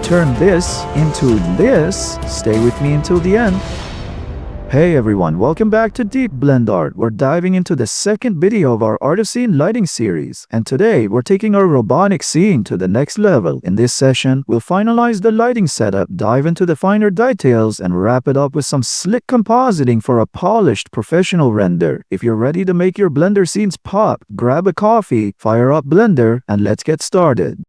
turn this into this. Stay with me until the end. Hey everyone, welcome back to DeepBlendArt. We're diving into the second video of our Art of Scene lighting series, and today we're taking our robotic scene to the next level. In this session, we'll finalize the lighting setup, dive into the finer details, and wrap it up with some slick compositing for a polished professional render. If you're ready to make your Blender scenes pop, grab a coffee, fire up Blender, and let's get started.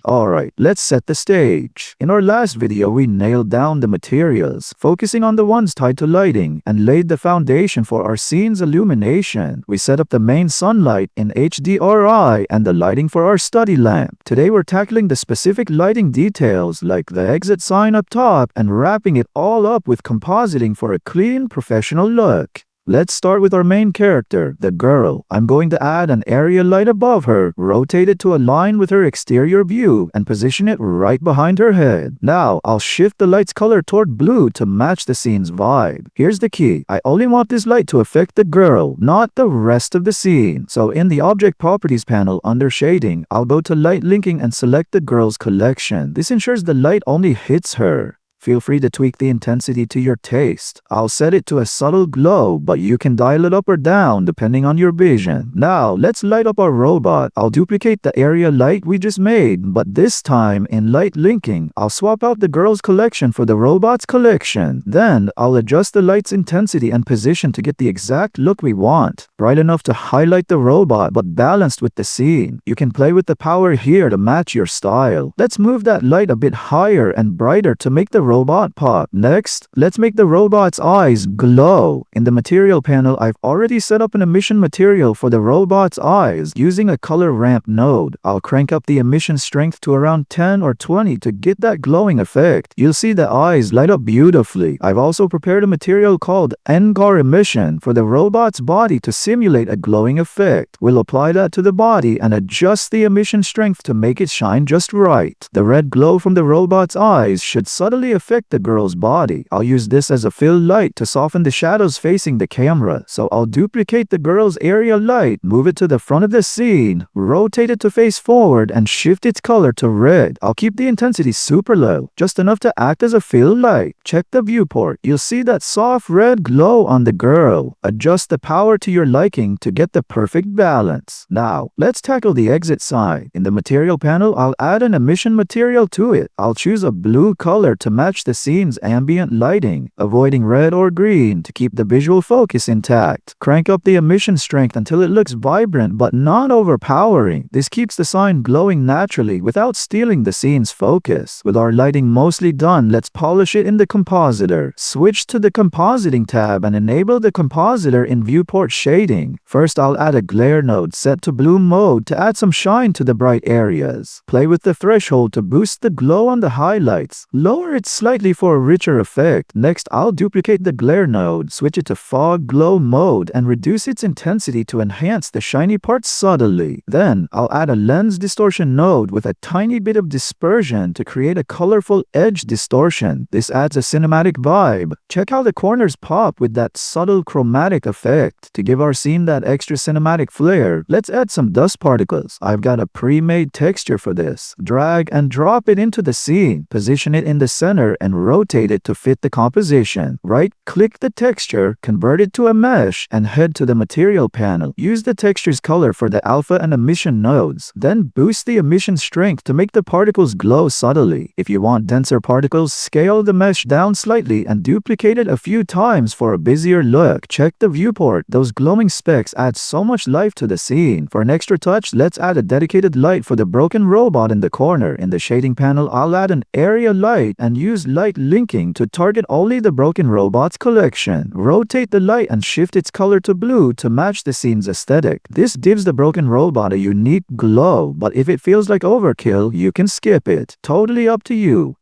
Alright, let's set the stage. In our last video, we nailed down the materials, focusing on the ones tied to lighting, and laid the foundation for our scene's illumination. We set up the main sunlight in HDRI and the lighting for our study lamp. Today we're tackling the specific lighting details like the exit sign up top and wrapping it all up with compositing for a clean, professional look. Let's start with our main character, the girl. I'm going to add an area light above her, rotate it to align with her exterior view, and position it right behind her head. Now, I'll shift the light's color toward blue to match the scene's vibe. Here's the key. I only want this light to affect the girl, not the rest of the scene. So in the Object Properties panel under Shading, I'll go to Light Linking and select the girl's collection. This ensures the light only hits her. Feel free to tweak the intensity to your taste. I'll set it to a subtle glow, but you can dial it up or down depending on your vision. Now, let's light up our robot. I'll duplicate the area light we just made, but this time in light linking, I'll swap out the girl's collection for the robot's collection. Then, I'll adjust the light's intensity and position to get the exact look we want. Bright enough to highlight the robot, but balanced with the scene. You can play with the power here to match your style. Let's move that light a bit higher and brighter to make the robot pop. Next, let's make the robot's eyes glow. In the material panel, I've already set up an emission material for the robot's eyes using a color ramp node. I'll crank up the emission strength to around 10 or 20 to get that glowing effect. You'll see the eyes light up beautifully. I've also prepared a material called NGAR emission for the robot's body to simulate a glowing effect. We'll apply that to the body and adjust the emission strength to make it shine just right. The red glow from the robot's eyes should subtly affect the girl's body. I'll use this as a fill light to soften the shadows facing the camera. So I'll duplicate the girl's area light, move it to the front of the scene, rotate it to face forward, and shift its color to red. I'll keep the intensity super low, just enough to act as a fill light. Check the viewport. You'll see that soft red glow on the girl. Adjust the power to your liking to get the perfect balance. Now, let's tackle the exit sign. In the material panel, I'll add an emission material to it. I'll choose a blue color to match the scene's ambient lighting, avoiding red or green to keep the visual focus intact. Crank up the emission strength until it looks vibrant but not overpowering. This keeps the sign glowing naturally without stealing the scene's focus. With our lighting mostly done, let's polish it in the compositor. Switch to the compositing tab and enable the compositor in viewport shading. First, I'll add a glare node set to blue mode to add some shine to the bright areas. Play with the threshold to boost the glow on the highlights. Lower it slightly for a richer effect. Next, I'll duplicate the glare node, switch it to fog glow mode, and reduce its intensity to enhance the shiny parts subtly. Then, I'll add a lens distortion node with a tiny bit of dispersion to create a colorful edge distortion. This adds a cinematic vibe. Check how the corners pop with that subtle chromatic effect. To give our scene that extra cinematic flair, let's add some dust particles. I've got a pre-made texture for this. Drag and drop it into the scene. Position it in the center and rotate it to fit the composition. Right-click the texture, convert it to a mesh, and head to the material panel. Use the texture's color for the alpha and emission nodes. Then boost the emission strength to make the particles glow subtly. If you want denser particles, scale the mesh down slightly and duplicate it a few times for a busier look. Check the viewport. Those glowing specks add so much life to the scene. For an extra touch, let's add a dedicated light for the broken robot in the corner. In the shading panel, I'll add an area light and use light linking to target only the broken robot's collection. Rotate the light and shift its color to blue to match the scene's aesthetic. This gives the broken robot a unique glow, but if it feels like overkill, you can skip it. Totally up to you.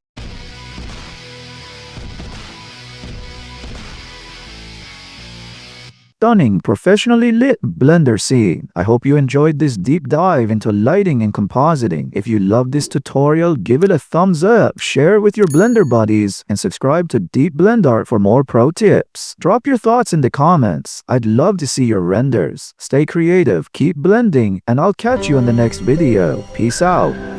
stunning, professionally lit Blender scene. I hope you enjoyed this deep dive into lighting and compositing. If you loved this tutorial, give it a thumbs up, share it with your Blender buddies, and subscribe to DeepBlendArt for more pro tips. Drop your thoughts in the comments. I'd love to see your renders. Stay creative, keep blending, and I'll catch you in the next video. Peace out.